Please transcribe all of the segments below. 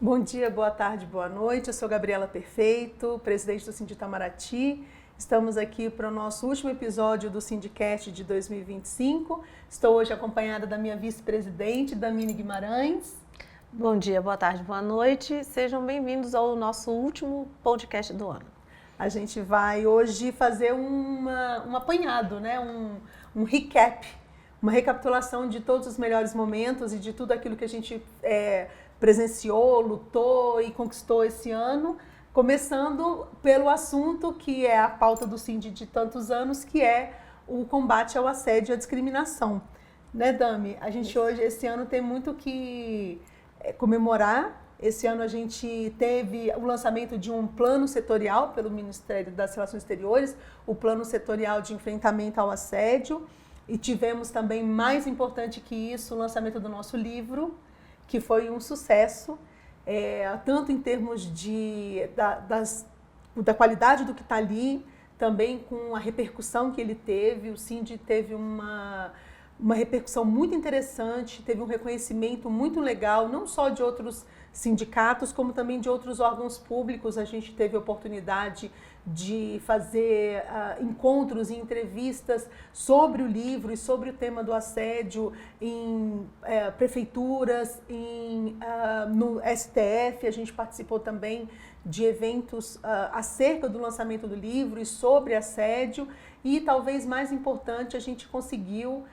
Bom dia, boa tarde, boa noite. Eu sou Gabriela Perfeito, presidente do Sindi Itamaraty. Estamos aqui para o nosso último episódio do Sindicast de 2025. Estou hoje acompanhada da minha vice-presidente, Damine Guimarães. Bom dia, boa tarde, boa noite. Sejam bem-vindos ao nosso último podcast do ano. A gente vai hoje fazer um apanhado, né? um recap, uma recapitulação de todos os melhores momentos e de tudo aquilo que a gente presenciou, lutou e conquistou esse ano, começando pelo assunto que é a pauta do Sindi de tantos anos, que é o combate ao assédio e à discriminação. Né, Dami? A gente hoje, esse ano, tem muito que comemorar. Esse ano a gente teve o lançamento de um plano setorial pelo Ministério das Relações Exteriores, o plano setorial de enfrentamento ao assédio, e tivemos também, mais importante que isso, o lançamento do nosso livro, que foi um sucesso, tanto em termos da qualidade do que está ali, também com a repercussão que ele teve. O Sindi teve uma repercussão muito interessante, teve um reconhecimento muito legal, não só de outros sindicatos, como também de outros órgãos públicos. A gente teve a oportunidade de fazer encontros e entrevistas sobre o livro e sobre o tema do assédio em prefeituras, no STF. A gente participou também de eventos acerca do lançamento do livro e sobre assédio. E, talvez mais importante, a gente conseguiu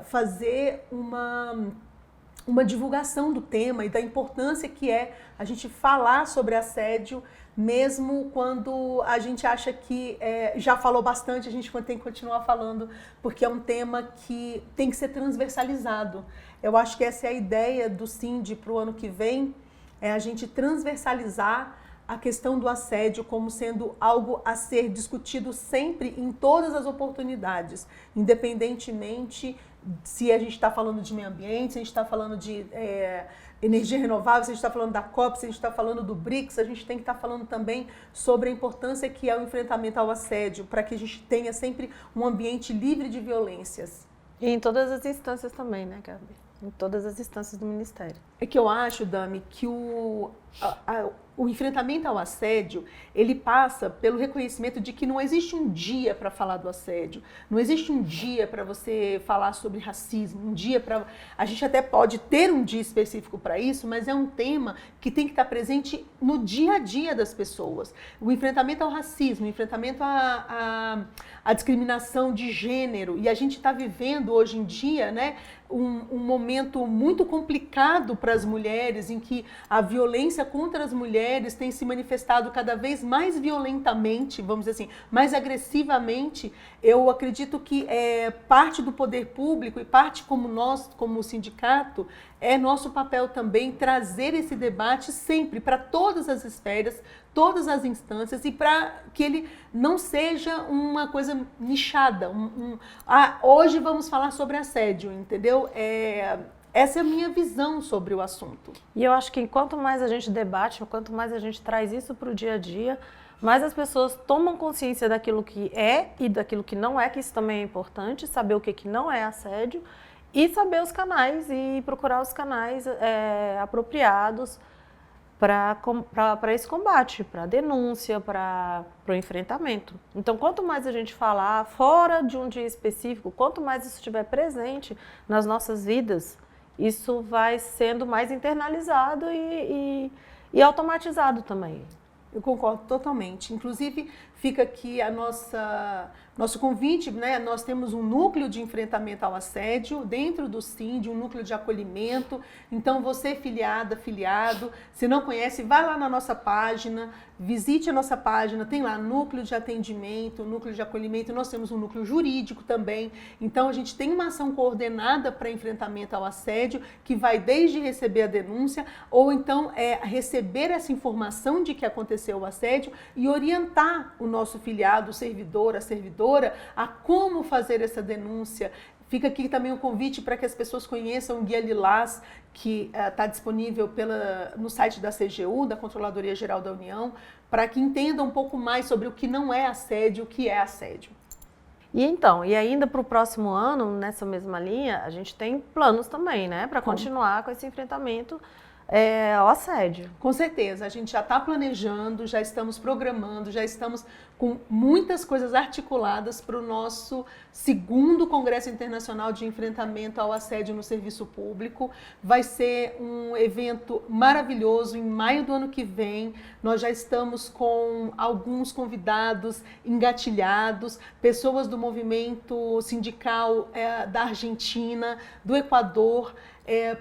fazer uma divulgação do tema e da importância que é a gente falar sobre assédio, mesmo quando a gente acha que já falou bastante. A gente tem que continuar falando, porque é um tema que tem que ser transversalizado. Eu acho que essa é a ideia do Sindi para o ano que vem, é a gente transversalizar a questão do assédio como sendo algo a ser discutido sempre, em todas as oportunidades, independentemente se a gente está falando de meio ambiente, se a gente está falando de energia renovável, se a gente está falando da COP, se a gente está falando do BRICS. A gente tem que estar falando também sobre a importância que é o enfrentamento ao assédio, para que a gente tenha sempre um ambiente livre de violências. E em todas as instâncias também, né, Gabi? Em todas as instâncias do Ministério. É que eu acho, Dami, que o enfrentamento ao assédio, ele passa pelo reconhecimento de que não existe um dia para falar do assédio, não existe um dia para você falar sobre racismo, um dia para... A gente até pode ter um dia específico para isso, mas é um tema que tem que estar presente no dia a dia das pessoas. O enfrentamento ao racismo, o enfrentamento à discriminação de gênero. E a gente está vivendo hoje em dia, né, um momento muito complicado para as mulheres, em que a violência contra as mulheres tem se manifestado cada vez mais violentamente, vamos dizer assim, mais agressivamente. Eu acredito que parte do poder público e parte como nós, como sindicato, é nosso papel também trazer esse debate sempre para todas as esferas, todas as instâncias, e para que ele não seja uma coisa nichada. Hoje vamos falar sobre assédio, entendeu? Essa é a minha visão sobre o assunto. E eu acho que quanto mais a gente debate, quanto mais a gente traz isso para o dia a dia, mais as pessoas tomam consciência daquilo que é e daquilo que não é, que isso também é importante, saber o que não é assédio, e saber os canais e procurar os canais apropriados para esse combate, para a denúncia, para o enfrentamento. Então, quanto mais a gente falar fora de um dia específico, quanto mais isso estiver presente nas nossas vidas, isso vai sendo mais internalizado e automatizado também. Eu concordo totalmente. Inclusive, fica aqui nosso convite, né? Nós temos um núcleo de enfrentamento ao assédio dentro do Sindi, um núcleo de acolhimento. Então, você, filiada, filiado, se não conhece, vai lá na nossa página, visite a nossa página, tem lá núcleo de atendimento, núcleo de acolhimento. Nós temos um núcleo jurídico também. Então, a gente tem uma ação coordenada para enfrentamento ao assédio, que vai desde receber a denúncia, ou então receber essa informação de que aconteceu o assédio e orientar o nosso filiado, o servidor, a servidora, a como fazer essa denúncia. Fica aqui também o convite para que as pessoas conheçam o Guia Lilás, que está disponível no site da CGU, da Controladoria Geral da União, para que entendam um pouco mais sobre o que não é assédio, o que é assédio. E ainda para o próximo ano, nessa mesma linha, a gente tem planos também, né, para continuar com esse enfrentamento ao assédio. Com certeza, a gente já está planejando, já estamos programando, já estamos com muitas coisas articuladas para o nosso segundo Congresso Internacional de Enfrentamento ao Assédio no Serviço Público. Vai ser um evento maravilhoso em maio do ano que vem. Nós já estamos com alguns convidados engatilhados, pessoas do movimento sindical da Argentina, do Equador,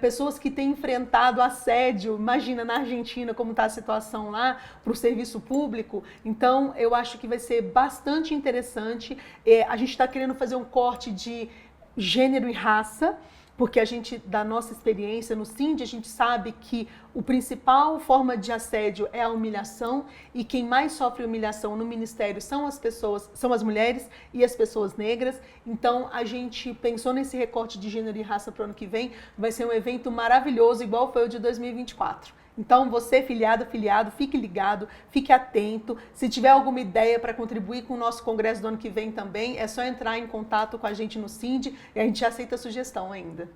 pessoas que têm enfrentado assédio, imagina na Argentina como está a situação lá para o serviço público. Então eu acho que vai ser bastante interessante. A gente está querendo fazer um corte de gênero e raça, porque a gente, da nossa experiência no Sind, a gente sabe que a principal forma de assédio é a humilhação, e quem mais sofre humilhação no Ministério são as mulheres e as pessoas negras. Então a gente pensou nesse recorte de gênero e raça para o ano que vem. Vai ser um evento maravilhoso, igual foi o de 2024. Então você, filiado, fique ligado, fique atento. Se tiver alguma ideia para contribuir com o nosso congresso do ano que vem também, é só entrar em contato com a gente no Sind e a gente aceita sugestão ainda.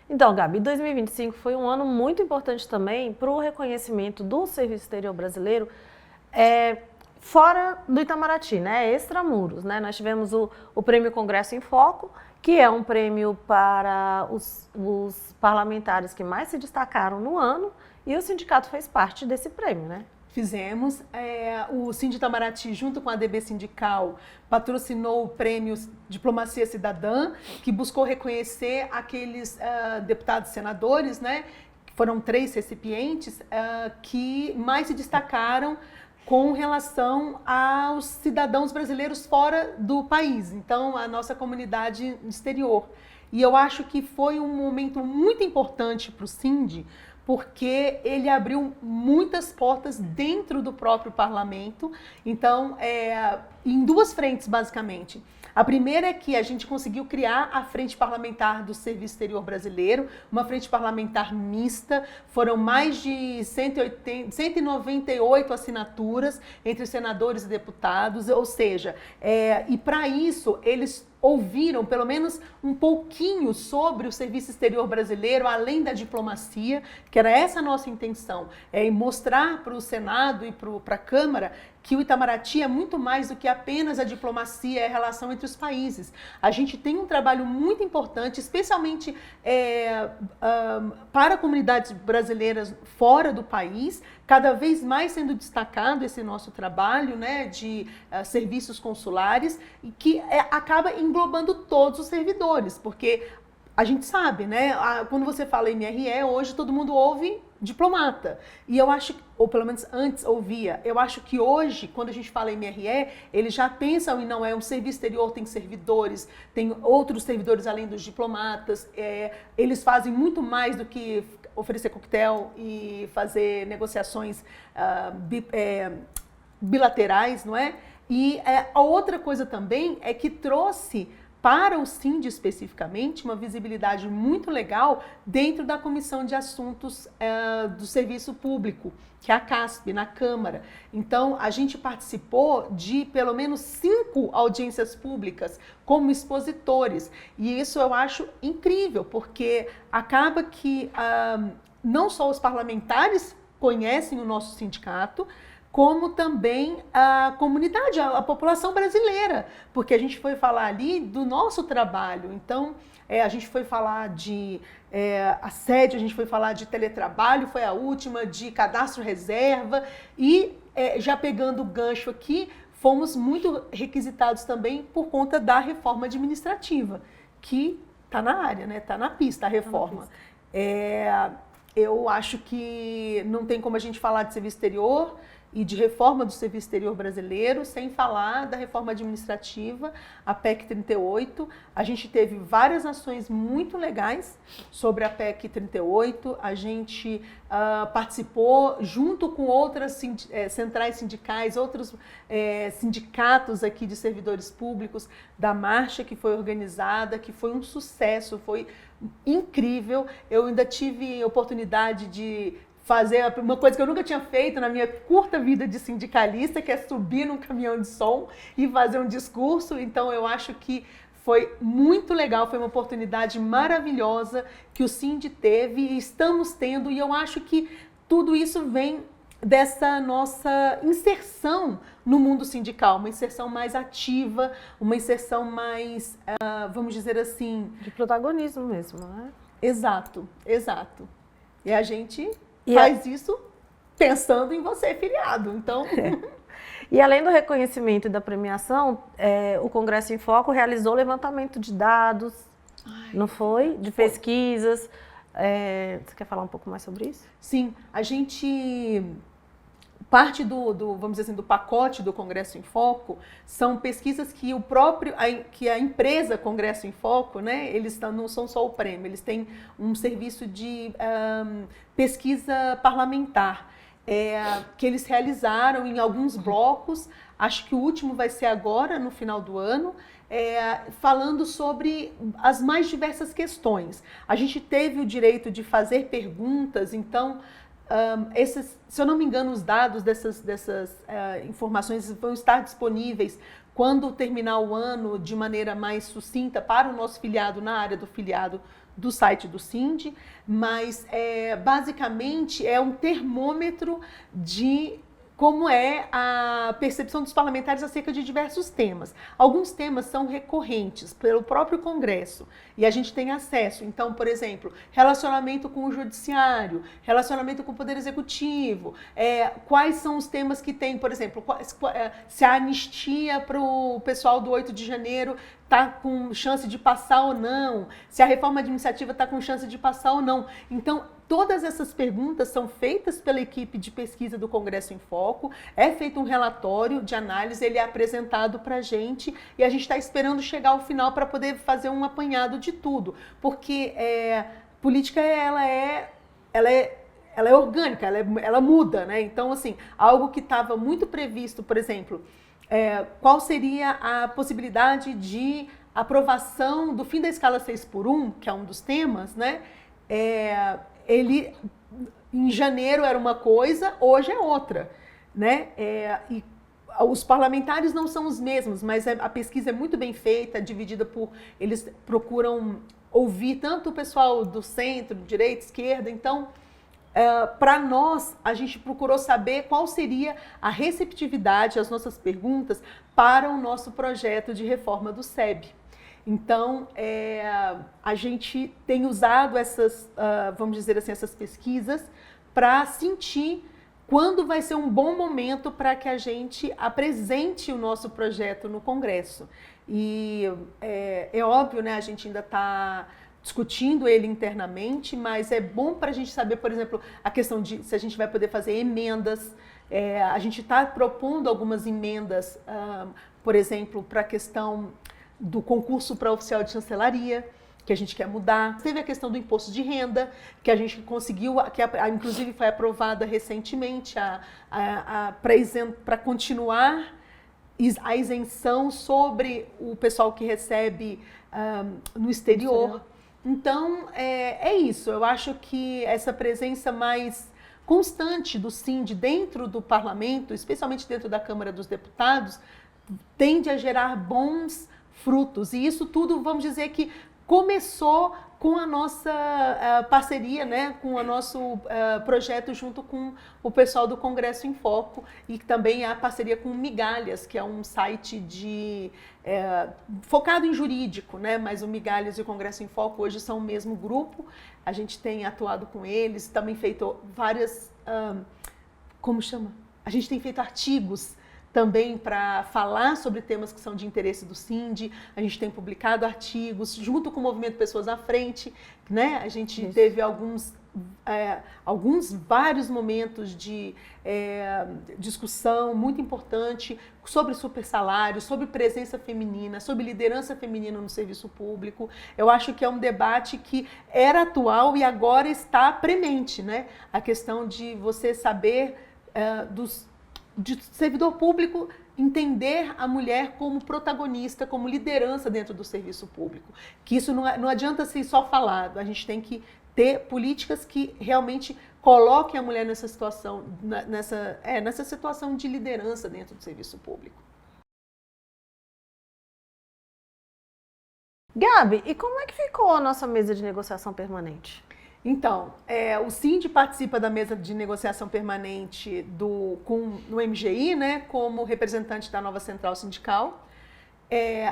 Então, Gabi, 2025 foi um ano muito importante também para o reconhecimento do Serviço Exterior Brasileiro fora do Itamaraty, né? Extramuros, né? Nós tivemos o Prêmio Congresso em Foco, que é um prêmio para os parlamentares que mais se destacaram no ano, e o sindicato fez parte desse prêmio, né? Fizemos. O Sind Itamaraty, junto com a ADB Sindical, patrocinou o prêmio Diplomacia Cidadã, que buscou reconhecer aqueles deputados e senadores, né? Foram 3 recipientes que mais se destacaram com relação aos cidadãos brasileiros fora do país, então a nossa comunidade exterior. E eu acho que foi um momento muito importante para o Sind, porque ele abriu muitas portas dentro do próprio parlamento, então em 2 frentes basicamente. A primeira é que a gente conseguiu criar a Frente Parlamentar do Serviço Exterior Brasileiro, uma frente parlamentar mista. Foram mais de 198 assinaturas entre senadores e deputados, ou seja, e para isso eles ouviram pelo menos um pouquinho sobre o serviço exterior brasileiro, além da diplomacia, que era essa a nossa intenção, mostrar para o Senado e para a Câmara que o Itamaraty é muito mais do que apenas a diplomacia e a relação entre os países. A gente tem um trabalho muito importante, especialmente para comunidades brasileiras fora do país, cada vez mais sendo destacado esse nosso trabalho, né, de serviços consulares, e que acaba englobando todos os servidores, porque a gente sabe, né, quando você fala MRE, hoje todo mundo ouve diplomata. E eu acho, ou pelo menos antes ouvia, eu acho que hoje, quando a gente fala MRE, eles já pensam em não é um serviço exterior, tem servidores, tem outros servidores além dos diplomatas, eles fazem muito mais do que oferecer coquetel e fazer negociações bilaterais, não é? E a outra coisa também é que trouxe para o Sind especificamente uma visibilidade muito legal dentro da Comissão de Assuntos do Serviço Público, que é a CASP, na Câmara. Então, a gente participou de pelo menos 5 audiências públicas como expositores. E isso eu acho incrível, porque acaba que não só os parlamentares conhecem o nosso sindicato, como também a comunidade, a população brasileira, porque a gente foi falar ali do nosso trabalho. Então, a gente foi falar de assédio, a gente foi falar de teletrabalho, foi a última, de cadastro reserva, e já pegando o gancho aqui, fomos muito requisitados também por conta da reforma administrativa, que está na área, né? Está na pista a reforma. Eu acho que não tem como a gente falar de serviço exterior e de reforma do Serviço Exterior Brasileiro sem falar da reforma administrativa, a PEC 38. A gente teve várias ações muito legais sobre a PEC 38. A gente participou junto com outras centrais sindicais, outros sindicatos aqui de servidores públicos, da marcha que foi organizada, que foi um sucesso, foi incrível. Eu ainda tive oportunidade de fazer uma coisa que eu nunca tinha feito na minha curta vida de sindicalista, que é subir num caminhão de som e fazer um discurso. Então eu acho que Foi muito legal, foi uma oportunidade maravilhosa que o Sind teve e estamos tendo, e eu acho que tudo isso vem dessa nossa inserção no mundo sindical, uma inserção mais ativa, uma inserção mais, vamos dizer assim... De protagonismo mesmo, né? Exato, exato. E a gente faz isso pensando em você, filiado, então... E além do reconhecimento e da premiação, o Congresso em Foco realizou levantamento de dados, não foi? De pesquisas. Você quer falar um pouco mais sobre isso? Sim, a gente... Parte vamos dizer assim, do pacote do Congresso em Foco são pesquisas que que a empresa Congresso em Foco, né, eles não são só o prêmio, eles têm um serviço de pesquisa parlamentar, que eles realizaram em alguns blocos, acho que o último vai ser agora, no final do ano, falando sobre as mais diversas questões. A gente teve o direito de fazer perguntas, então... se eu não me engano, os dados dessas informações vão estar disponíveis quando terminar o ano de maneira mais sucinta para o nosso filiado, na área do filiado do site do Sind, mas basicamente é um termômetro de como é a percepção dos parlamentares acerca de diversos temas. Alguns temas são recorrentes pelo próprio Congresso e a gente tem acesso. Então, por exemplo, relacionamento com o Judiciário, relacionamento com o Poder Executivo, quais são os temas que tem, por exemplo, se a anistia para o pessoal do 8 de janeiro está com chance de passar ou não, se a reforma administrativa está com chance de passar ou não. Então, todas essas perguntas são feitas pela equipe de pesquisa do Congresso em Foco, é feito um relatório de análise, ele é apresentado para a gente e a gente está esperando chegar ao final para poder fazer um apanhado de tudo, porque política ela é orgânica, ela muda, né? Então, assim, algo que estava muito previsto, por exemplo, qual seria a possibilidade de aprovação do fim da escala 6x1, que é um dos temas, né? Ele, em janeiro era uma coisa, hoje é outra, né? E os parlamentares não são os mesmos, mas a pesquisa é muito bem feita, dividida por... Eles procuram ouvir tanto o pessoal do centro, direita, esquerda, então... para nós, a gente procurou saber qual seria a receptividade às nossas perguntas para o nosso projeto de reforma do SEB. Então, a gente tem usado essas, vamos dizer assim, essas pesquisas para sentir quando vai ser um bom momento para que a gente apresente o nosso projeto no Congresso. E é óbvio, né, a gente ainda está discutindo ele internamente, mas é bom para a gente saber, por exemplo, a questão de se a gente vai poder fazer emendas. A gente está propondo algumas emendas, por exemplo, para a questão do concurso para oficial de chancelaria, que a gente quer mudar. Teve a questão do imposto de renda, que a gente conseguiu, que inclusive foi aprovada recentemente, para continuar a isenção sobre o pessoal que recebe no exterior. Então, é isso. Eu acho que essa presença mais constante do Sind dentro do parlamento, especialmente dentro da Câmara dos Deputados, tende a gerar bons frutos. E isso tudo, vamos dizer que começou com a nossa parceria, né, com o nosso projeto junto com o pessoal do Congresso em Foco e também a parceria com o Migalhas, que é um site focado em jurídico, né, mas o Migalhas e o Congresso em Foco hoje são o mesmo grupo. A gente tem atuado com eles, também feito várias, A gente tem feito artigos também para falar sobre temas que são de interesse do Sind. A gente tem publicado artigos junto com o Movimento Pessoas à Frente, né? A gente teve vários momentos de discussão muito importante sobre supersalário, sobre presença feminina, sobre liderança feminina no serviço público. Eu acho que é um debate que era atual e agora está premente, né? A questão de você saber de servidor público entender a mulher como protagonista, como liderança dentro do serviço público. Que isso não adianta ser só falado, a gente tem que ter políticas que realmente coloquem a mulher nessa situação, nessa situação de liderança dentro do serviço público. Gabi, e como é que ficou a nossa mesa de negociação permanente? Então, o Cindy participa da mesa de negociação permanente no MGI, né, como representante da nova central sindical.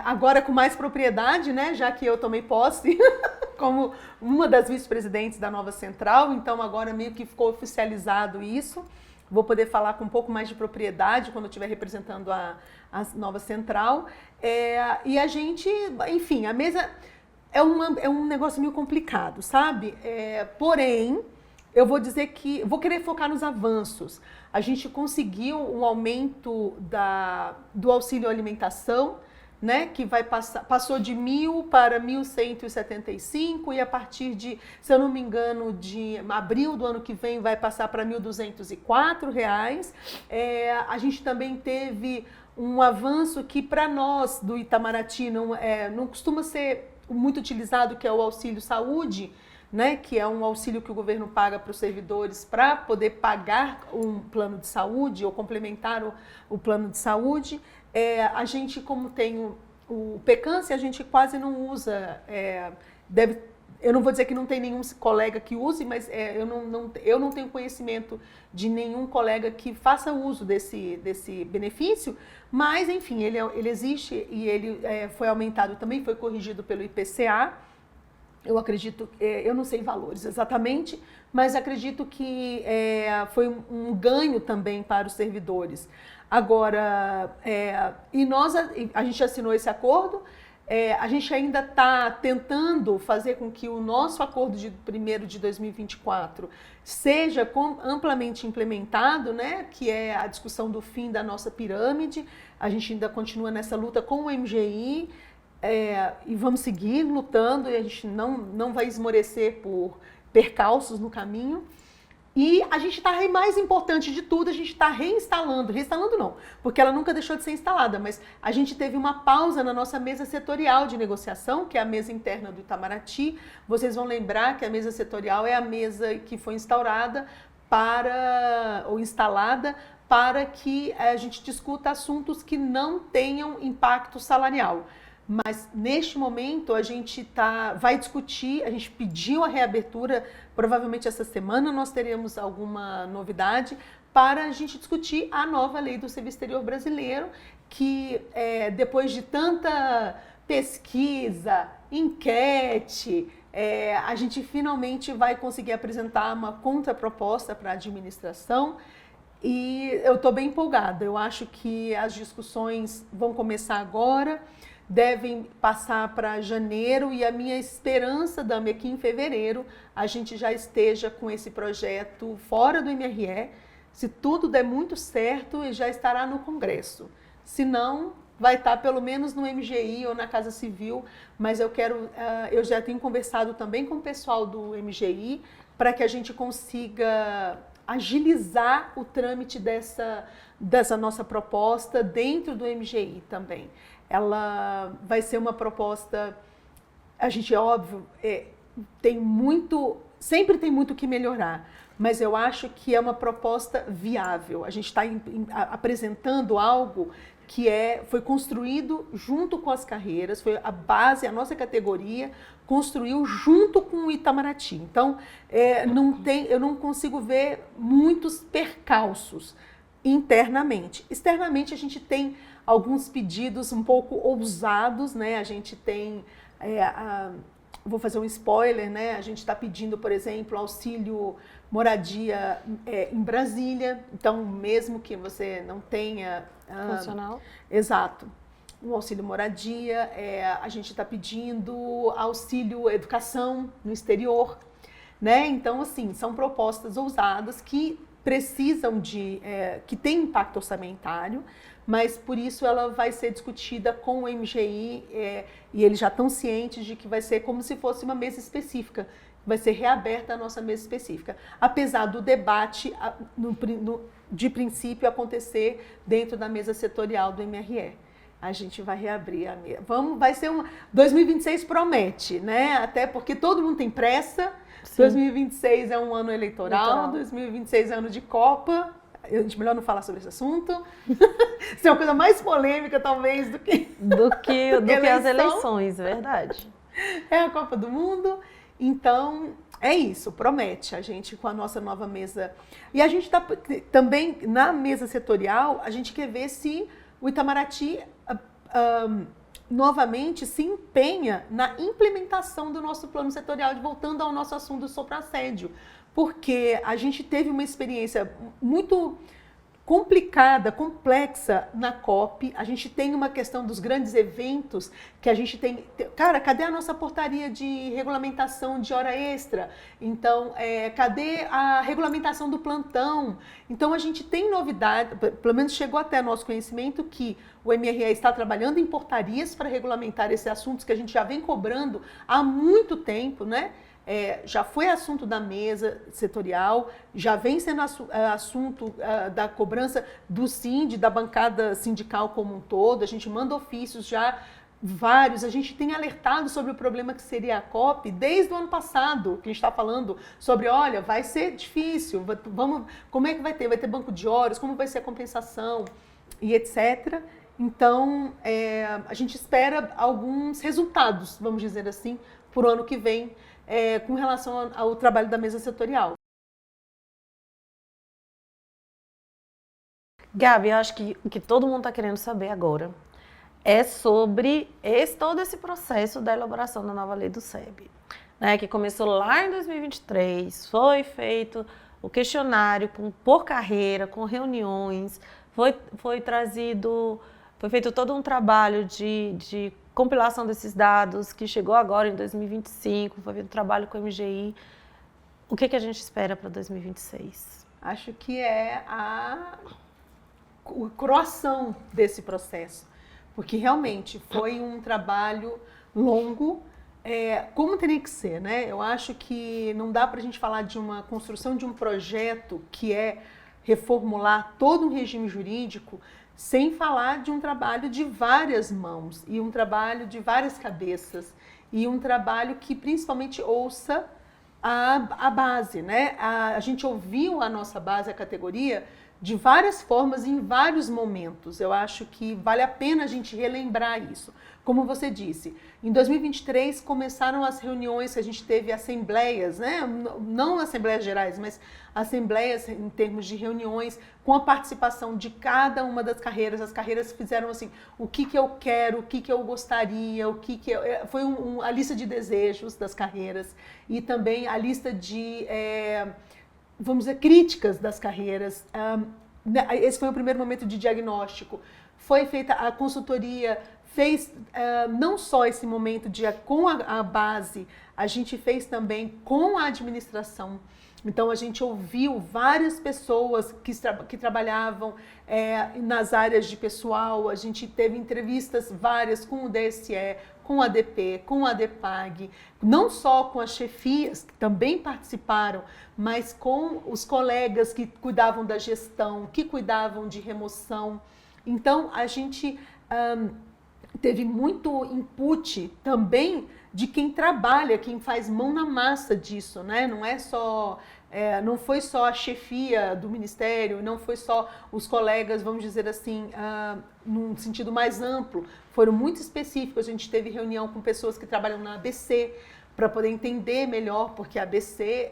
Agora com mais propriedade, né, já que eu tomei posse como uma das vice-presidentes da nova central, então agora meio que ficou oficializado isso. Vou poder falar com um pouco mais de propriedade quando eu estiver representando a nova central. E a gente, enfim, a mesa é um negócio meio complicado, sabe? Porém, eu vou dizer que vou querer focar nos avanços. A gente conseguiu um aumento do auxílio alimentação, né, que passou de 1.000 para 1.175 e a partir de, se eu não me engano, de abril do ano que vem vai passar para R$ 1.204. A gente também teve um avanço que para nós do Itamaraty não costuma ser muito utilizado, que é o auxílio saúde, né, que é um auxílio que o governo paga para os servidores para poder pagar um plano de saúde ou complementar o plano de saúde. A gente, como tem o PECANCE, a gente quase não usa, eu não vou dizer que não tem nenhum colega que use, mas eu não tenho conhecimento de nenhum colega que faça uso desse benefício, mas enfim, ele existe e ele foi aumentado também, foi corrigido pelo IPCA. Eu acredito, eu não sei valores exatamente, mas acredito que foi um ganho também para os servidores. Agora, a gente assinou esse acordo, a gente ainda está tentando fazer com que o nosso acordo de 1º de 2024 seja amplamente implementado, né, que é a discussão do fim da nossa pirâmide. A gente ainda continua nessa luta com o MGI, e vamos seguir lutando, e a gente não vai esmorecer por percalços no caminho. E a gente está, mais importante de tudo, a gente está reinstalando não, porque ela nunca deixou de ser instalada, mas a gente teve uma pausa na nossa mesa setorial de negociação, que é a mesa interna do Itamaraty. Vocês vão lembrar que a mesa setorial é a mesa que foi instalada para que a gente discuta assuntos que não tenham impacto salarial. Mas neste momento a gente vai discutir, a gente pediu a reabertura, provavelmente essa semana nós teremos alguma novidade para a gente discutir a nova lei do serviço exterior brasileiro, que depois de tanta pesquisa, enquete, a gente finalmente vai conseguir apresentar uma contraproposta para a administração. E eu estou bem empolgada, eu acho que as discussões vão começar agora, devem passar para janeiro, e a minha esperança, Dami, é que em fevereiro a gente já esteja com esse projeto fora do MRE. Se tudo der muito certo, já estará no Congresso. Se não, vai estar pelo menos no MGI ou na Casa Civil, mas eu já tenho conversado também com o pessoal do MGI para que a gente consiga agilizar o trâmite dessa nossa proposta dentro do MGI também. Ela vai ser uma proposta, a gente, óbvio, sempre tem muito que melhorar, mas eu acho que é uma proposta viável. A gente está apresentando algo que foi construído junto com as carreiras, foi a base, a nossa categoria construiu junto com o Itamaraty. Então, eu não consigo ver muitos percalços internamente. Externamente, a gente tem alguns pedidos um pouco ousados, né? A gente tem, vou fazer um spoiler, né? A gente está pedindo, por exemplo, auxílio moradia em Brasília. Então, mesmo que você não tenha funcional. Exato. Um auxílio moradia, a gente está pedindo auxílio educação no exterior, né? Então, assim, são propostas ousadas que precisam que tem impacto orçamentário, mas por isso ela vai ser discutida com o MGI, e eles já estão cientes de que vai ser como se fosse uma mesa específica, vai ser reaberta a nossa mesa específica, apesar do debate de princípio acontecer dentro da mesa setorial do MRE. A gente vai reabrir a mesa. Vai ser 2026 promete, né? Até porque todo mundo tem pressa. Sim. 2026 é um ano eleitoral, 2026 é ano de Copa. A gente melhor não falar sobre esse assunto. Isso é uma coisa mais polêmica, talvez, do que as eleições, verdade. É a Copa do Mundo. Então, é isso, promete a gente com a nossa nova mesa. E a gente está também, na mesa setorial, a gente quer ver se o Itamaraty novamente se empenha na implementação do nosso plano setorial, voltando ao nosso assunto sobre assédio. Porque a gente teve uma experiência muito complicada, complexa na COP. A gente tem uma questão dos grandes eventos que a gente tem... Cara, cadê a nossa portaria de regulamentação de hora extra? Então, cadê a regulamentação do plantão? Então, a gente tem novidade, pelo menos chegou até nosso conhecimento que o MRE está trabalhando em portarias para regulamentar esses assuntos que a gente já vem cobrando há muito tempo, né? Já foi assunto da mesa setorial, já vem sendo assunto da cobrança do SIND, da bancada sindical como um todo. A gente manda ofícios já vários, a gente tem alertado sobre o problema que seria a COP desde o ano passado, que a gente está falando sobre, olha, vai ser difícil, como é que vai ter? Vai ter banco de horas, como vai ser a compensação e etc. Então, a gente espera alguns resultados, vamos dizer assim, por ano que vem, com relação ao trabalho da mesa setorial. Gabi, eu acho que o que todo mundo está querendo saber agora é sobre todo esse processo da elaboração da nova lei do SEB, né, que começou lá em 2023, foi feito o questionário por carreira, com reuniões, foi feito todo um trabalho de compilação desses dados, que chegou agora em 2025, foi feito um trabalho com o MGI. O que a gente espera para 2026? Acho que é a croação desse processo, porque realmente foi um trabalho longo, como teria que ser, né? Eu acho que não dá para a gente falar de uma construção de um projeto que é reformular todo um regime jurídico sem falar de um trabalho de várias mãos e um trabalho de várias cabeças e um trabalho que principalmente ouça a base, né? A gente ouviu a nossa base, a categoria, de várias formas e em vários momentos. Eu acho que vale a pena a gente relembrar isso. Como você disse, em 2023 começaram as reuniões, que a gente teve assembleias, né? Não assembleias gerais, mas assembleias em termos de reuniões com a participação de cada uma das carreiras. As carreiras fizeram assim, o que eu quero, o que eu gostaria, foi a lista de desejos das carreiras e também a lista de vamos dizer, críticas das carreiras. Esse foi o primeiro momento de diagnóstico. Foi feita a consultoria, fez não só esse momento com a base, a gente fez também com a administração. Então, a gente ouviu várias pessoas que trabalhavam nas áreas de pessoal, a gente teve entrevistas várias com o DSE, com a ADP, com a ADEPAG, não só com as chefias, que também participaram, mas com os colegas que cuidavam da gestão, que cuidavam de remoção. Então, a gente teve muito input também de quem trabalha, quem faz mão na massa disso, né? Não foi só a chefia do Ministério, não foi só os colegas, vamos dizer assim, num sentido mais amplo, foram muito específicos. A gente teve reunião com pessoas que trabalham na ABC, para poder entender melhor, porque a ABC,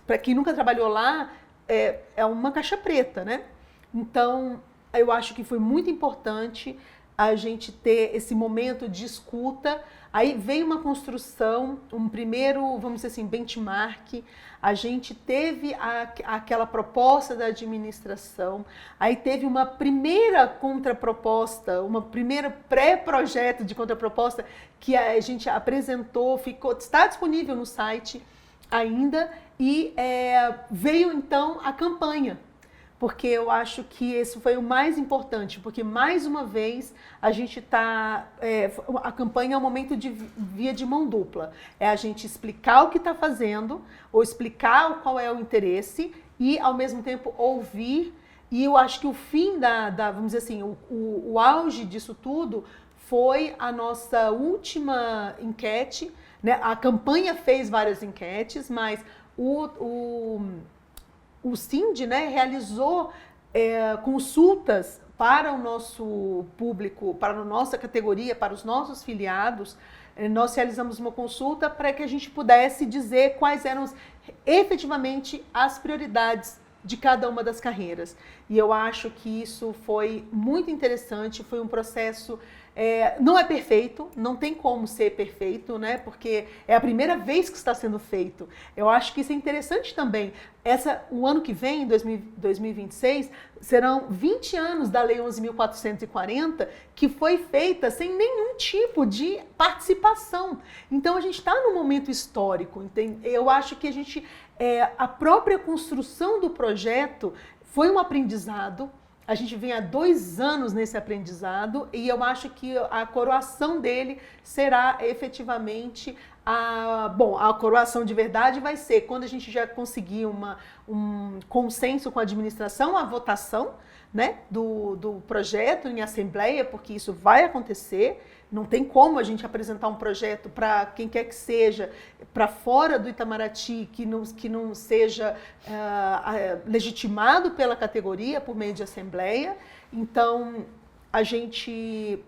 para quem nunca trabalhou lá, é uma caixa preta, né? Então, eu acho que foi muito importante a gente ter esse momento de escuta. Aí veio uma construção, um primeiro, vamos dizer assim, benchmark. A gente teve aquela proposta da administração, aí teve uma primeira contraproposta, uma primeira pré-projeto de contraproposta que a gente apresentou, está disponível no site ainda, e veio então a campanha. Porque eu acho que esse foi o mais importante, porque mais uma vez a gente está... a campanha é um momento de via de mão dupla. É a gente explicar o que está fazendo, ou explicar qual é o interesse, e ao mesmo tempo ouvir. E eu acho que o fim vamos dizer assim, o auge disso tudo foi a nossa última enquete, né? A campanha fez várias enquetes, mas o o Sind, né, realizou consultas para o nosso público, para a nossa categoria, para os nossos filiados. Nós realizamos uma consulta para que a gente pudesse dizer quais eram efetivamente as prioridades de cada uma das carreiras. E eu acho que isso foi muito interessante, foi um processo, não é perfeito, não tem como ser perfeito, né? Porque é a primeira vez que está sendo feito. Eu acho que isso é interessante também. O ano que vem, 2026, serão 20 anos da Lei 11.440, que foi feita sem nenhum tipo de participação. Então a gente está num momento histórico. Eu acho que a própria construção do projeto foi um aprendizado. A gente vem há 2 anos nesse aprendizado e eu acho que a coroação dele será efetivamente a coroação de verdade vai ser quando a gente já conseguir um consenso com a administração, a votação, né, do projeto em assembleia, porque isso vai acontecer. Não tem como a gente apresentar um projeto para quem quer que seja, para fora do Itamaraty, que não seja legitimado pela categoria por meio de assembleia. Então, a gente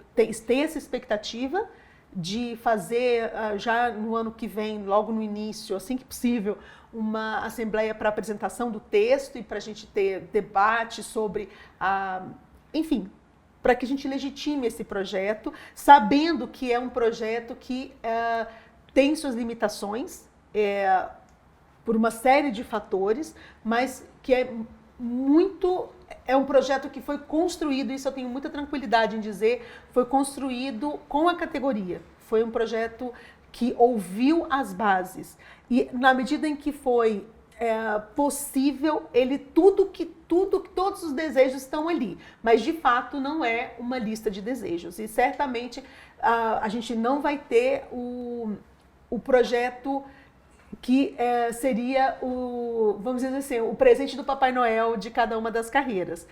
tem essa expectativa de fazer já no ano que vem, logo no início, assim que possível, uma assembleia para apresentação do texto e para a gente ter debate sobre, enfim, para que a gente legitime esse projeto, sabendo que é um projeto que tem suas limitações por uma série de fatores, mas que é um projeto que foi construído, isso eu tenho muita tranquilidade em dizer, foi construído com a categoria. Foi um projeto que ouviu as bases. E na medida em que foi possível, todos os desejos estão ali. Mas, de fato, não é uma lista de desejos. E, certamente, a gente não vai ter o projeto que seria vamos dizer assim, o presente do Papai Noel de cada uma das carreiras.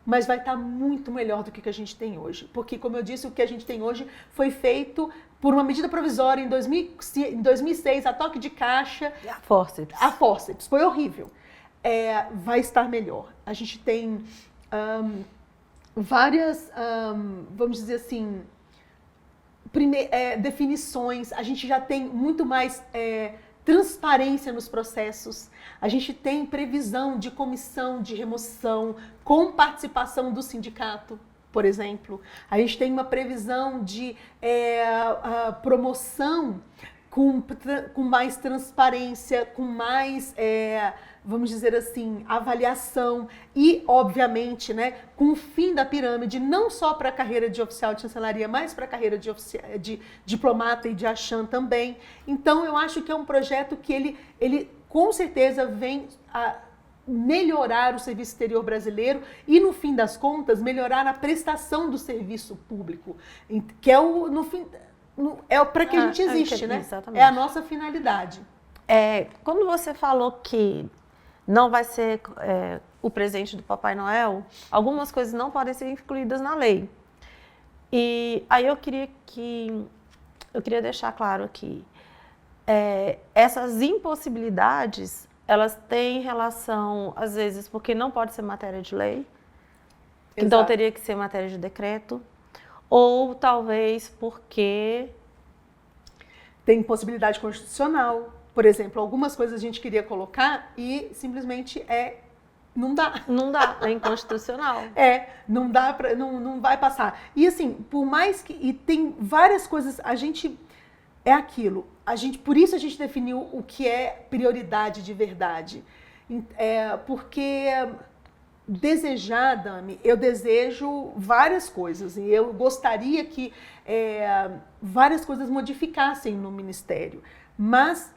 Mas vai estar muito melhor do que a gente tem hoje. Porque, como eu disse, o que a gente tem hoje foi feito por uma medida provisória em 2006, a toque de caixa. A fórceps. Foi horrível. Vai estar melhor. A gente tem várias, vamos dizer assim, definições. A gente já tem muito mais transparência nos processos. A gente tem previsão de comissão de remoção com participação do sindicato, por exemplo. A gente tem uma previsão de promoção com mais transparência, com mais, vamos dizer assim, avaliação e, obviamente, né, com o fim da pirâmide, não só para a carreira de oficial de chancelaria, mas para a carreira de diplomata e de achan também. Então, eu acho que é um projeto que ele com certeza vem a melhorar o serviço exterior brasileiro e, no fim das contas, melhorar a prestação do serviço público, que é para que a gente existe, né? Exatamente. É a nossa finalidade. Quando você falou que não vai ser o presente do Papai Noel, algumas coisas não podem ser incluídas na lei. E aí eu queria deixar claro aqui, essas impossibilidades, elas têm relação, às vezes, porque não pode ser matéria de lei, Exato. Então teria que ser matéria de decreto, ou talvez porque tem possibilidade constitucional. Por exemplo, algumas coisas a gente queria colocar e simplesmente não dá. Não dá, é inconstitucional. Não dá não vai passar. E assim, por mais que e tem várias coisas, por isso a gente definiu o que é prioridade de verdade. Porque Dami, eu desejo várias coisas e eu gostaria que várias coisas modificassem no Ministério, mas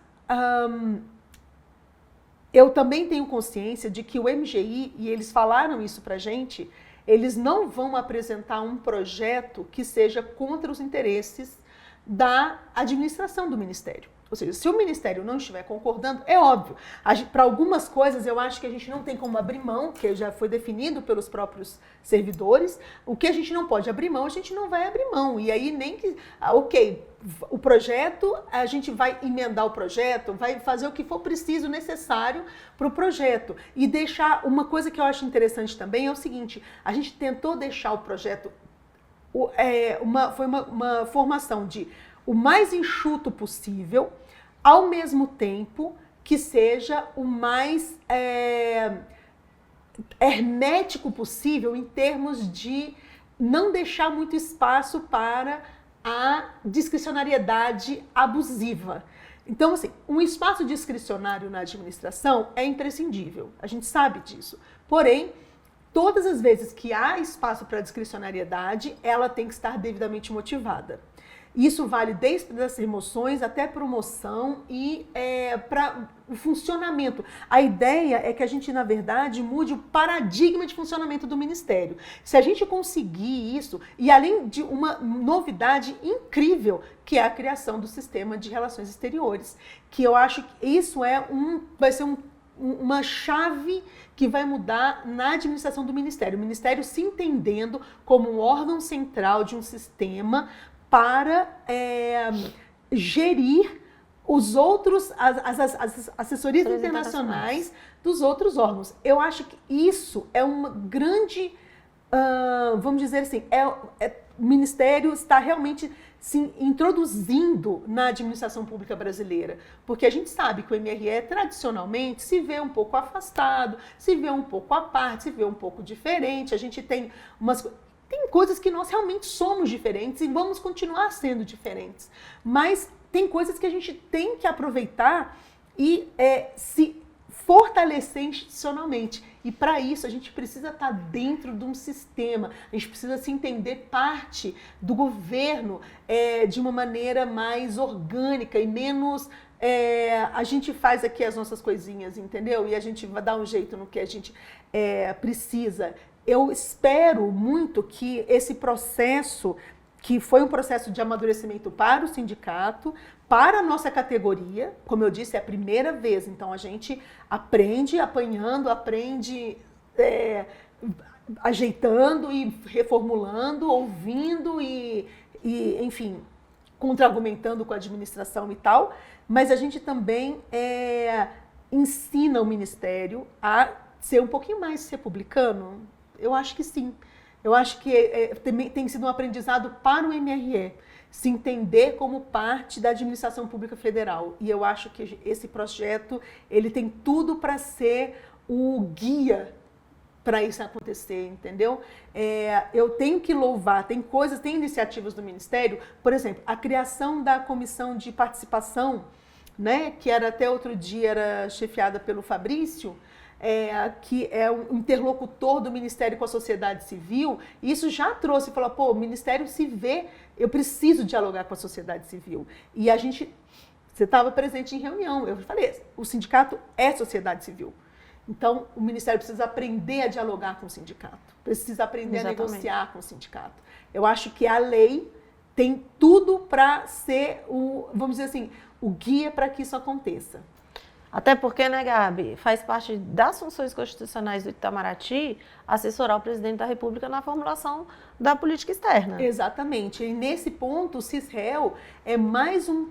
eu também tenho consciência de que o MGI, e eles falaram isso pra gente, eles não vão apresentar um projeto que seja contra os interesses da administração do Ministério. Ou seja, se o Ministério não estiver concordando, é óbvio. Para algumas coisas, eu acho que a gente não tem como abrir mão, que já foi definido pelos próprios servidores. O que a gente não pode abrir mão, a gente não vai abrir mão. E aí nem que, ok, o projeto, a gente vai emendar o projeto, vai fazer o que for preciso, necessário para o projeto. E deixar, uma coisa que eu acho interessante também é o seguinte, a gente tentou deixar o projeto, foi uma formação de o mais enxuto possível, ao mesmo tempo que seja o mais hermético possível em termos de não deixar muito espaço para a discricionariedade abusiva. Então, assim, um espaço discricionário na administração é imprescindível, a gente sabe disso. Porém, todas as vezes que há espaço para discricionariedade, ela tem que estar devidamente motivada. Isso vale desde as remoções até promoção e para o funcionamento. A ideia é que a gente, na verdade, mude o paradigma de funcionamento do Ministério. Se a gente conseguir isso, e além de uma novidade incrível, que é a criação do sistema de relações exteriores, que eu acho que isso vai ser uma chave que vai mudar na administração do Ministério. O Ministério se entendendo como um órgão central de um sistema para gerir os outros, as assessorias internacionais dos outros órgãos. Eu acho que isso é uma grande, vamos dizer assim, o Ministério está realmente se introduzindo na administração pública brasileira, porque a gente sabe que o MRE tradicionalmente se vê um pouco afastado, se vê um pouco à parte, se vê um pouco diferente, a gente tem coisas que nós realmente somos diferentes e vamos continuar sendo diferentes. Mas tem coisas que a gente tem que aproveitar e se fortalecer institucionalmente. E para isso a gente precisa estar dentro de um sistema, a gente precisa se entender parte do governo de uma maneira mais orgânica e menos... a gente faz aqui as nossas coisinhas, entendeu? E a gente vai dar um jeito no que a gente precisa. Eu espero muito que esse processo, que foi um processo de amadurecimento para o sindicato, para a nossa categoria, como eu disse, é a primeira vez, então a gente aprende apanhando, aprende ajeitando e reformulando, ouvindo e enfim, contra-argumentando com a administração e tal, mas a gente também ensina o Ministério a ser um pouquinho mais republicano. Eu acho que sim. Eu acho que tem sido um aprendizado para o MRE, se entender como parte da administração pública federal. E eu acho que esse projeto ele tem tudo para ser o guia para isso acontecer, entendeu? Eu tenho que louvar, tem iniciativas do Ministério, por exemplo, a criação da comissão de participação, né, que era até outro dia era chefiada pelo Fabrício, que é o interlocutor do Ministério com a sociedade civil, e isso já trouxe, falou, pô, o Ministério se vê, eu preciso dialogar com a sociedade civil. E você estava presente em reunião, eu falei, o sindicato é sociedade civil. Então, o Ministério precisa aprender a dialogar com o sindicato, precisa aprender a negociar com o sindicato. Eu acho que a lei tem tudo para ser, vamos dizer assim, o guia para que isso aconteça. Até porque, né, Gabi, faz parte das funções constitucionais do Itamaraty assessorar o presidente da República na formulação da política externa. Exatamente. E nesse ponto, o CISREL é mais um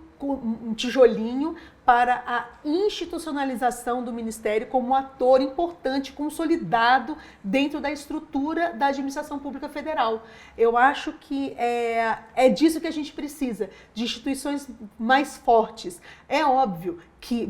tijolinho para a institucionalização do Ministério como um ator importante, consolidado dentro da estrutura da administração pública federal. Eu acho que é disso que a gente precisa, de instituições mais fortes. É óbvio que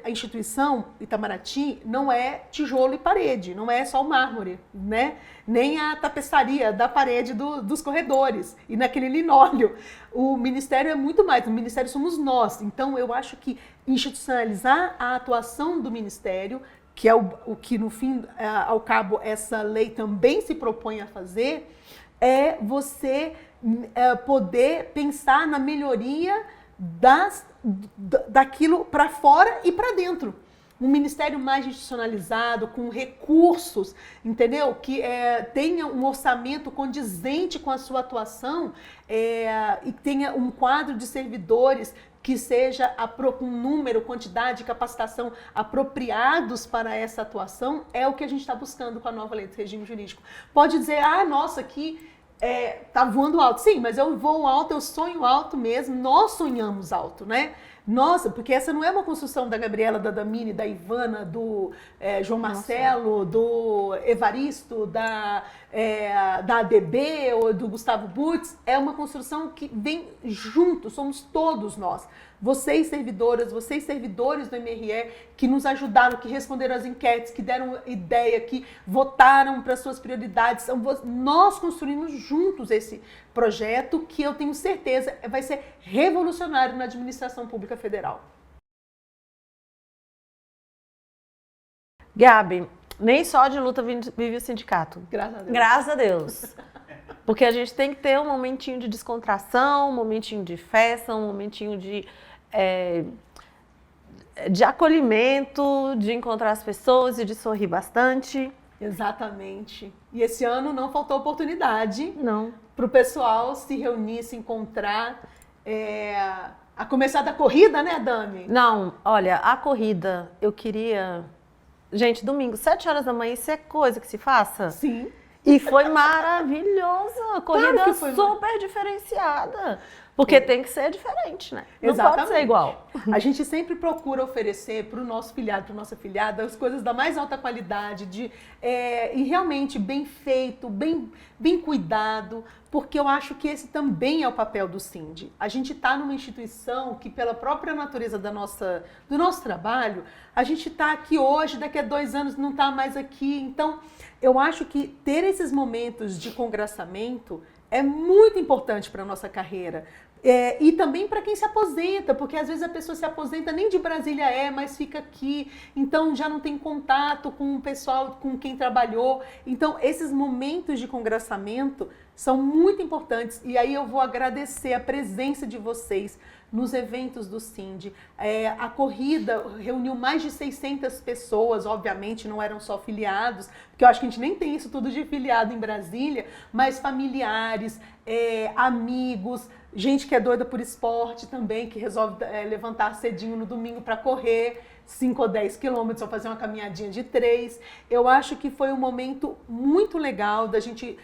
a instituição Itamaraty não é tijolo e parede, não é só o mármore, né? Nem a tapeçaria da parede dos corredores e naquele linóleo. O Ministério é muito mais, o Ministério somos nós. Então, eu acho que institucionalizar a atuação do Ministério, que é o que, no fim, ao cabo, essa lei também se propõe a fazer, é você poder pensar na melhoria daquilo para fora e para dentro. Um ministério mais institucionalizado, com recursos, entendeu? Que tenha um orçamento condizente com a sua atuação e tenha um quadro de servidores que seja com número, quantidade, capacitação apropriados para essa atuação, é o que a gente está buscando com a nova lei do regime jurídico. Pode dizer, nossa, que tá voando alto. Sim, mas eu voo alto, eu sonho alto mesmo, nós sonhamos alto, né? Nossa, porque essa não é uma construção da Gabriela, da Damine, da Ivana, do João Marcelo, do Evaristo, da ADB ou do Gustavo Butz. É uma construção que vem junto, somos todos nós. Vocês, servidoras, vocês, servidores do MRE, que nos ajudaram, que responderam às enquetes, que deram ideia, que votaram para suas prioridades. Nós construímos juntos esse projeto que eu tenho certeza vai ser revolucionário na administração pública federal. Gabi, nem só de luta vive o sindicato. Graças a Deus. Graças a Deus. Porque a gente tem que ter um momentinho de descontração, um momentinho de festa, um momentinho de acolhimento, de encontrar as pessoas e de sorrir bastante. Exatamente. E esse ano não faltou oportunidade para o pessoal se reunir, se encontrar. A começar da corrida, né, Dami? Não, olha, a corrida, eu queria... Gente, domingo, 7 horas da manhã, isso é coisa que se faça? Sim. E foi maravilhosa, a corrida Claro que foi super diferenciada. Porque tem que ser diferente, né? Exatamente. Não pode ser igual. A gente sempre procura oferecer para o nosso filhado, para a nossa filhada, as coisas da mais alta qualidade, e realmente bem feito, bem cuidado, porque eu acho que esse também é o papel do Sind. A gente está numa instituição que, pela própria natureza do nosso trabalho, a gente está aqui hoje, daqui a 2 anos não está mais aqui. Então, eu acho que ter esses momentos de congraçamento é muito importante para a nossa carreira. E também para quem se aposenta, porque às vezes a pessoa se aposenta, nem de Brasília mas fica aqui, então já não tem contato com o pessoal com quem trabalhou. Então, esses momentos de congraçamento são muito importantes. E aí eu vou agradecer a presença de vocês nos eventos do Sind. A corrida reuniu mais de 600 pessoas, obviamente não eram só filiados, porque eu acho que a gente nem tem isso tudo de filiado em Brasília, mas familiares, amigos, gente que é doida por esporte também, que resolve levantar cedinho no domingo para correr 5 ou 10 quilômetros ou fazer uma caminhadinha de 3. Eu acho que foi um momento muito legal da gente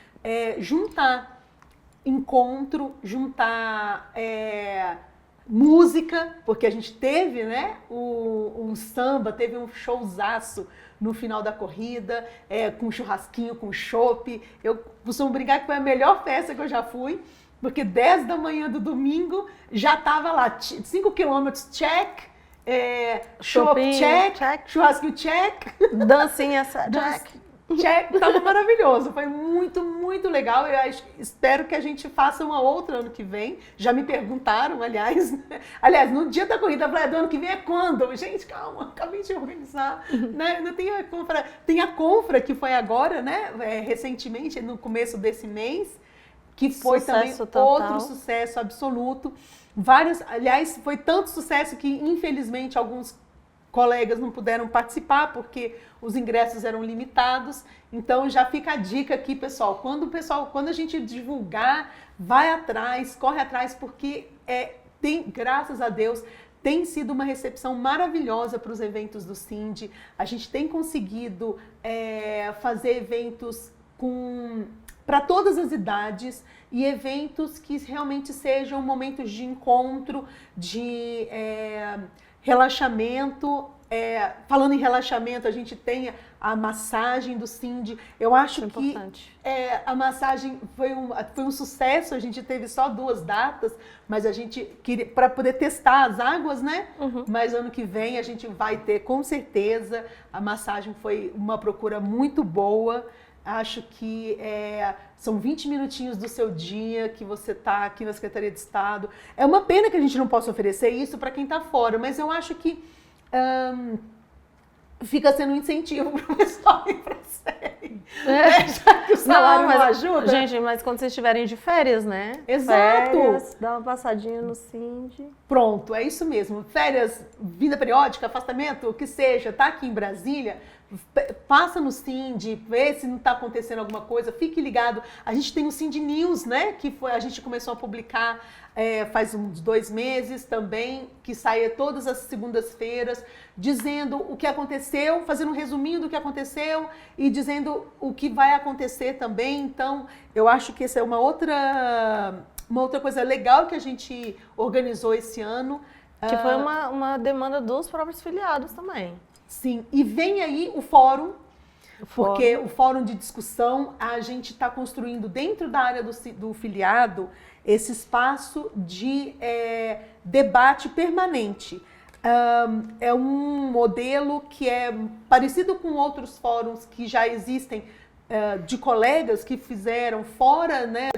juntar encontro, juntar música, porque a gente teve um samba, teve um showzaço no final da corrida, com churrasquinho, com chopp. Eu costumo brincar que foi a melhor festa que eu já fui, porque 10 da manhã do domingo já estava lá, 5 quilômetros, check, chopp, check, churrasquinho, check. Dancinha, check. Check, tava maravilhoso, foi muito, muito legal. Eu espero que a gente faça uma outra ano que vem. Já me perguntaram, aliás, no dia da corrida, do ano que vem é quando? Gente, calma, acabei de organizar, né? Ainda tem a Confra que foi agora, né? Recentemente, no começo desse mês, que foi também outro sucesso absoluto. Aliás, foi tanto sucesso que, infelizmente, alguns colegas não puderam participar porque os ingressos eram limitados. Então já fica a dica aqui, pessoal. Quando a gente divulgar, vai atrás, corre atrás, porque graças a Deus, tem sido uma recepção maravilhosa para os eventos do Sind. A gente tem conseguido fazer eventos para todas as idades e eventos que realmente sejam momentos de encontro, de relaxamento. Falando em relaxamento, a gente tem a massagem do Sind. Eu acho que a massagem foi um sucesso. A gente teve só 2 datas, mas a gente queria para poder testar as águas, né? Uhum. Mas ano que vem a gente vai ter, com certeza. A massagem foi uma procura muito boa. Acho que são 20 minutinhos do seu dia que você está aqui na Secretaria de Estado. É uma pena que a gente não possa oferecer isso para quem está fora, mas eu acho que fica sendo um incentivo para o pessoal ir para a série. Já que o salário não ajuda. Gente, mas quando vocês estiverem de férias, né? Exato. Férias, dá uma passadinha no Sind. Pronto, é isso mesmo. Férias, vida periódica, afastamento, o que seja, tá aqui em Brasília, passa no Sind, vê se não está acontecendo alguma coisa, fique ligado. A gente tem o Sind News, né, que a gente começou a publicar faz uns 2 meses também, que sai todas as segundas-feiras, dizendo o que aconteceu, fazendo um resuminho do que aconteceu e dizendo o que vai acontecer também. Então, eu acho que essa é uma outra coisa legal que a gente organizou esse ano. Que foi uma demanda dos próprios filiados também. Sim, e vem aí o fórum, porque o fórum de discussão, a gente está construindo dentro da área do filiado esse espaço de debate permanente. É um modelo que é parecido com outros fóruns que já existem, de colegas que fizeram fora, né,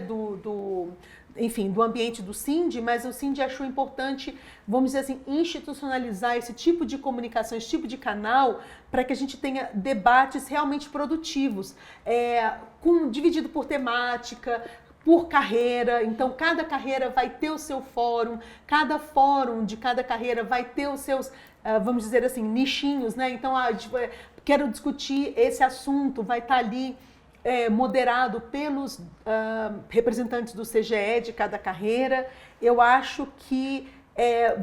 enfim, do ambiente do Sind, mas o Sind achou importante, vamos dizer assim, institucionalizar esse tipo de comunicação, esse tipo de canal, para que a gente tenha debates realmente produtivos, dividido por temática, por carreira. Então, cada carreira vai ter o seu fórum, cada fórum de cada carreira vai ter os seus, vamos dizer assim, nichinhos, né? Então, quero discutir esse assunto, vai estar ali moderado pelos representantes do CGE de cada carreira. Eu acho que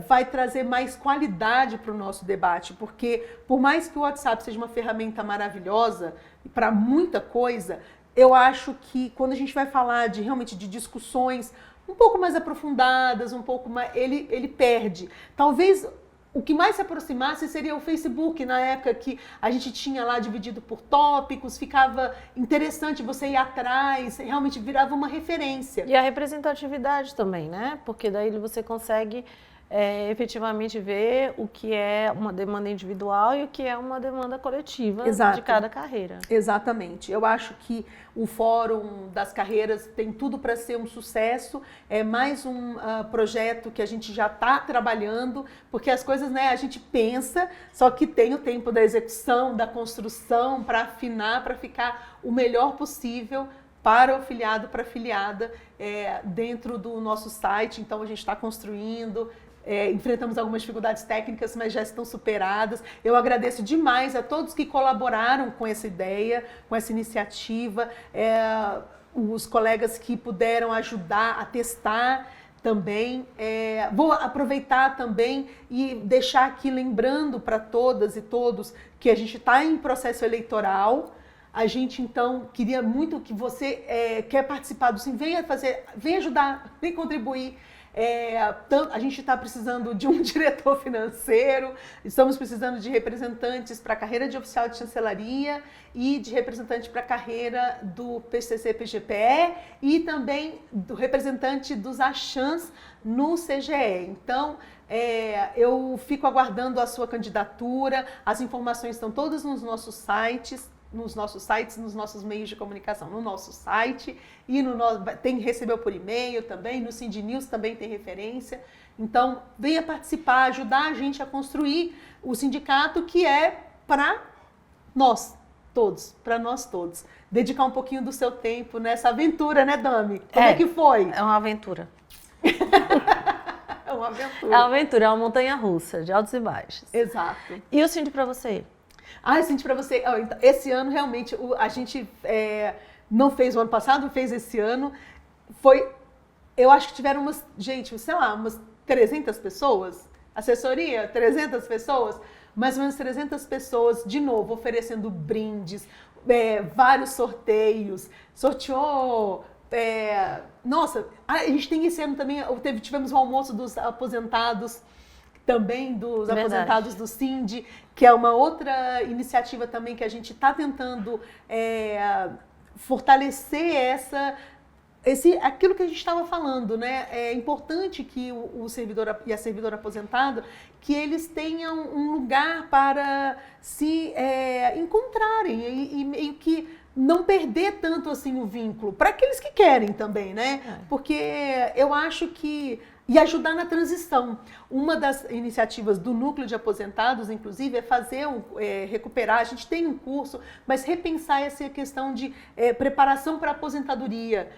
vai trazer mais qualidade para o nosso debate, porque por mais que o WhatsApp seja uma ferramenta maravilhosa para muita coisa, eu acho que quando a gente vai falar realmente de discussões um pouco mais aprofundadas, um pouco mais, ele perde. Talvez o que mais se aproximasse seria o Facebook, na época que a gente tinha lá dividido por tópicos, ficava interessante você ir atrás, realmente virava uma referência. E a representatividade também, né? Porque daí você consegue efetivamente ver o que é uma demanda individual e o que é uma demanda coletiva. Exato. De cada carreira. Exatamente. Eu acho que o Fórum das Carreiras tem tudo para ser um sucesso, é mais um projeto que a gente já está trabalhando, porque as coisas, né, a gente pensa, só que tem o tempo da execução, da construção, para afinar, para ficar o melhor possível para o filiado, para a filiada, dentro do nosso site. Então a gente está construindo, enfrentamos algumas dificuldades técnicas, mas já estão superadas. Eu agradeço demais a todos que colaboraram com essa ideia, com essa iniciativa, os colegas que puderam ajudar a testar também. Vou aproveitar também e deixar aqui lembrando para todas e todos que a gente está em processo eleitoral. A gente, então, queria muito que você quer participar do Sim, venha ajudar, vem contribuir. A gente está precisando de um diretor financeiro, estamos precisando de representantes para a carreira de oficial de chancelaria e de representante para a carreira do PCC-PGPE e também do representante dos ACHANs no CGE. Então, eu fico aguardando a sua candidatura, as informações estão todas nos nossos sites, nos nossos meios de comunicação, no nosso site e recebeu por e-mail também, no Sind News também tem referência. Então, venha participar, ajudar a gente a construir o sindicato que é para nós todos, para nós todos. Dedicar um pouquinho do seu tempo nessa aventura, né, Dami? Como é que foi? É uma aventura. É uma aventura. É uma aventura, é uma montanha-russa, de altos e baixos. Exato. E o Sind para você? Sind para você. Esse ano, realmente, a gente não fez o ano passado, fez esse ano. Eu acho que tiveram umas 300 pessoas. Assessoria, 300 pessoas. Mais ou menos 300 pessoas, de novo, oferecendo brindes, vários sorteios. Sorteou... nossa, a gente tem esse ano também, tivemos o almoço dos aposentados, também dos aposentados do Sind, que é uma outra iniciativa também que a gente está tentando fortalecer aquilo que a gente estava falando, né? É importante que o servidor e a servidora aposentada, que eles tenham um lugar para se encontrarem e meio que não perder tanto assim o vínculo, para aqueles que querem também, né? Porque eu acho que e ajudar na transição. Uma das iniciativas do Núcleo de Aposentados, inclusive, é fazer recuperar, a gente tem um curso, mas repensar essa questão de preparação para a aposentadoria.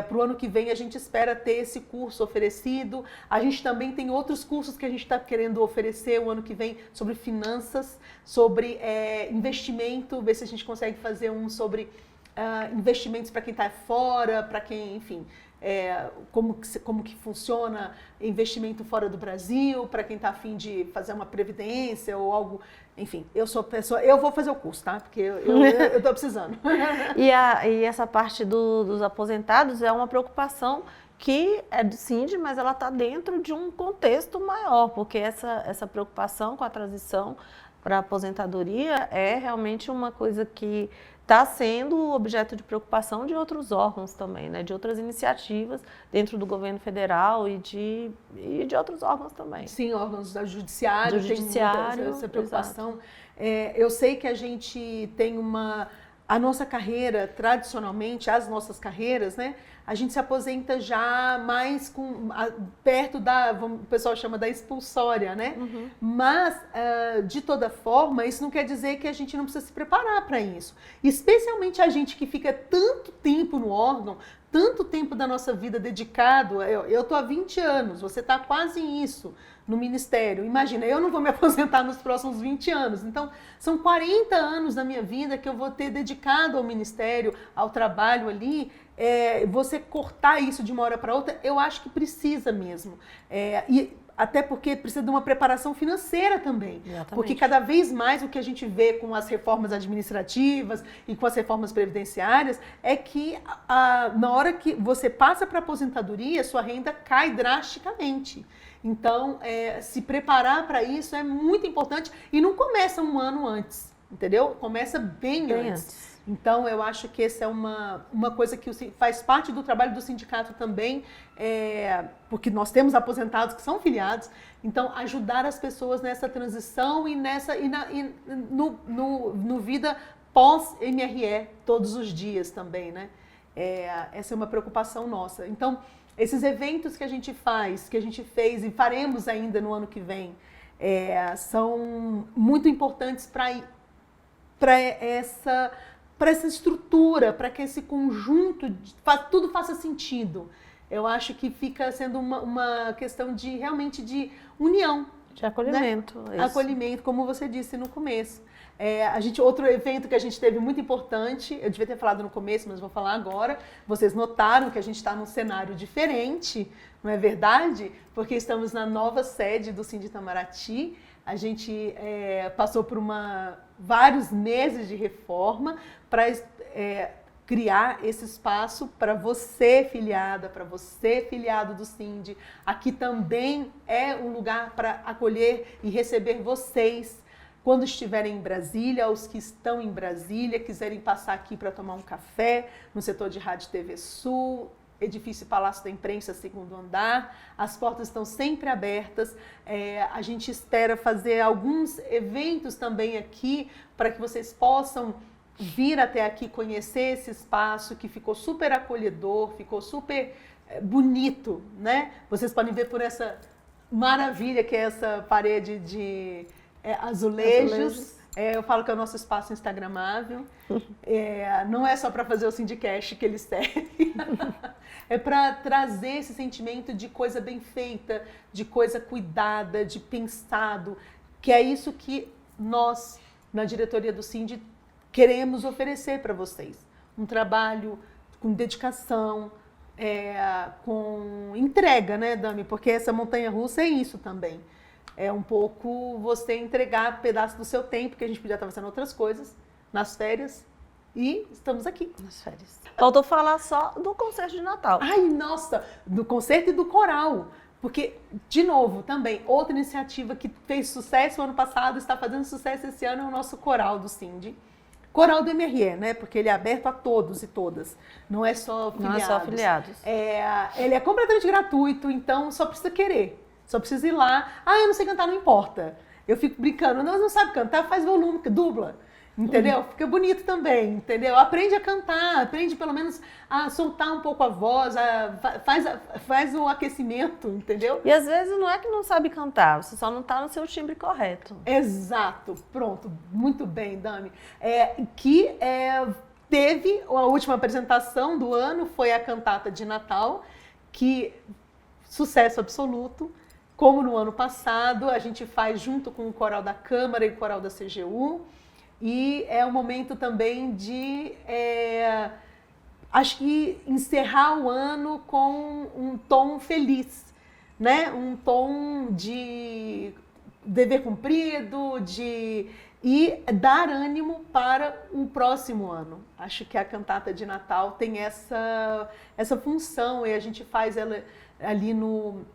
Para o ano que vem a gente espera ter esse curso oferecido. A gente também tem outros cursos que a gente está querendo oferecer o ano que vem sobre finanças, sobre investimento, ver se a gente consegue fazer um sobre investimentos para quem está fora, para quem, enfim... como que funciona investimento fora do Brasil, para quem está a fim de fazer uma previdência ou algo, enfim, eu vou fazer o curso, tá? Porque eu estou precisando. E essa parte dos aposentados é uma preocupação que é do Sind, mas ela está dentro de um contexto maior, porque essa preocupação com a transição para a aposentadoria é realmente uma coisa que está sendo objeto de preocupação de outros órgãos também, né? De outras iniciativas dentro do governo federal e de outros órgãos também. Sim, órgãos do judiciário, tem muita essa preocupação. Eu sei que a gente tem a nossa carreira, tradicionalmente, as nossas carreiras, né? A gente se aposenta já mais perto o pessoal chama da expulsória, né? Uhum. Mas, de toda forma, isso não quer dizer que a gente não precisa se preparar para isso. Especialmente a gente que fica tanto tempo no órgão, tanto tempo da nossa vida dedicado. Eu estou há 20 anos, você está quase isso no Ministério. Imagina, eu não vou me aposentar nos próximos 20 anos. Então, são 40 anos da minha vida que eu vou ter dedicado ao Ministério, ao trabalho ali. Você cortar isso de uma hora para outra, eu acho que precisa mesmo. E até porque precisa de uma preparação financeira também. Exatamente. Porque cada vez mais o que a gente vê com as reformas administrativas e com as reformas previdenciárias é que na hora que você passa para a aposentadoria, sua renda cai drasticamente. Então, se preparar para isso é muito importante e não começa um ano antes, entendeu? Começa bem antes. Então, eu acho que essa é uma coisa que faz parte do trabalho do sindicato também, porque nós temos aposentados que são filiados, então ajudar as pessoas nessa transição e no vida pós-MRE todos os dias também, né? Essa é uma preocupação nossa. Então, esses eventos que a gente faz, que a gente fez e faremos ainda no ano que vem, são muito importantes para essa estrutura, para que esse conjunto, tudo faça sentido. Eu acho que fica sendo uma questão realmente de união. De acolhimento. Né? Acolhimento, como você disse no começo. Outro evento que a gente teve muito importante, eu devia ter falado no começo, mas vou falar agora. Vocês notaram que a gente está num cenário diferente, não é verdade? Porque estamos na nova sede do Sind Itamaraty. A gente passou por vários meses de reforma para criar esse espaço para você, filiada, para você, filiado do Sind. Aqui também é um lugar para acolher e receber vocês quando estiverem em Brasília, os que estão em Brasília, quiserem passar aqui para tomar um café no setor de Rádio TV Sul, edifício Palácio da Imprensa, segundo andar. As portas estão sempre abertas. A gente espera fazer alguns eventos também aqui para que vocês possam vir até aqui conhecer esse espaço que ficou super acolhedor, ficou super bonito, né? Vocês podem ver por essa maravilha que é essa parede de azulejos. Eu falo que é o nosso espaço instagramável. Não é só para fazer o Sindicast que ele serve. É para trazer esse sentimento de coisa bem feita, de coisa cuidada, de pensado, que é isso que nós, na diretoria do Sind, queremos oferecer para vocês. Um trabalho com dedicação, com entrega, né, Dami? Porque essa montanha-russa é isso também. É um pouco você entregar um pedaço do seu tempo, que a gente podia estar fazendo outras coisas, nas férias, e estamos aqui. Nas férias. Faltou falar só do concerto de Natal. Ai, nossa! Do concerto e do coral. Porque, de novo, também, outra iniciativa que fez sucesso ano passado, está fazendo sucesso esse ano, é o nosso coral do Sind. Coral do MRE, né? Porque ele é aberto a todos e todas. Não é só afiliados. Não é só afiliados. Ele é completamente gratuito, então só precisa querer. Só precisa ir lá. Eu não sei cantar, não importa. Eu fico brincando. Não sabe cantar, faz volume, dubla. Entendeu? Fica bonito também, entendeu? Aprende a cantar, aprende pelo menos a soltar um pouco a voz, faz o aquecimento, entendeu? E às vezes não é que não sabe cantar, você só não está no seu timbre correto. Exato, pronto, muito bem, Dami. Teve a última apresentação do ano, foi a cantata de Natal, que sucesso absoluto. Como no ano passado, a gente faz junto com o Coral da Câmara e o Coral da CGU. E é um momento também de, acho que, encerrar o ano com um tom feliz, né? Um tom de dever cumprido, e dar ânimo para o próximo ano. Acho que a cantata de Natal tem essa função, e a gente faz ela ali no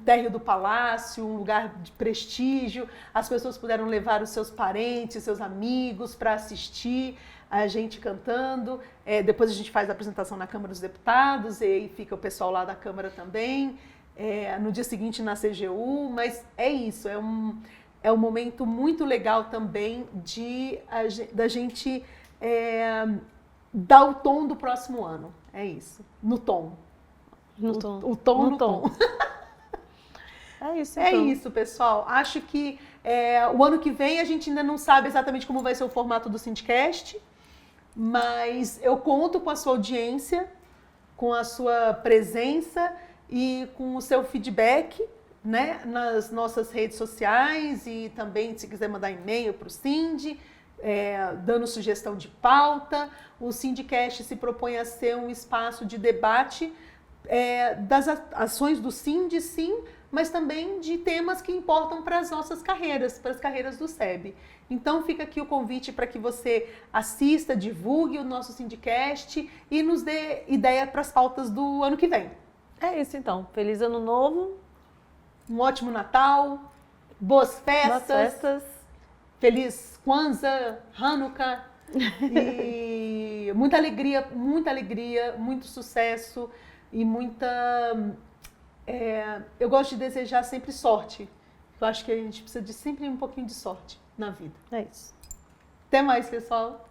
térreo do palácio, um lugar de prestígio. As pessoas puderam levar os seus parentes, seus amigos para assistir a gente cantando. Depois a gente faz a apresentação na Câmara dos Deputados, e aí fica o pessoal lá da Câmara também. No dia seguinte na CGU, mas é isso, é um momento muito legal também da gente dar o tom do próximo ano. É isso, no tom. O tom no tom. É isso, então. É então. isso, pessoal. Acho que o ano que vem a gente ainda não sabe exatamente como vai ser o formato do Sindicast, mas eu conto com a sua audiência, com a sua presença e com o seu feedback, né, nas nossas redes sociais, e também se quiser mandar e-mail para o Sind, dando sugestão de pauta. O Sindicast se propõe a ser um espaço de debate das ações do Sind, sim, mas também de temas que importam para as nossas carreiras, para as carreiras do SEB. Então fica aqui o convite para que você assista, divulgue o nosso Sindicast e nos dê ideia para as pautas do ano que vem. É isso, então. Feliz Ano Novo. Um ótimo Natal, boas festas, feliz Kwanzaa, Hanukkah, e muita alegria, muito sucesso e eu gosto de desejar sempre sorte. Eu acho que a gente precisa de sempre um pouquinho de sorte na vida. É isso. Até mais, pessoal.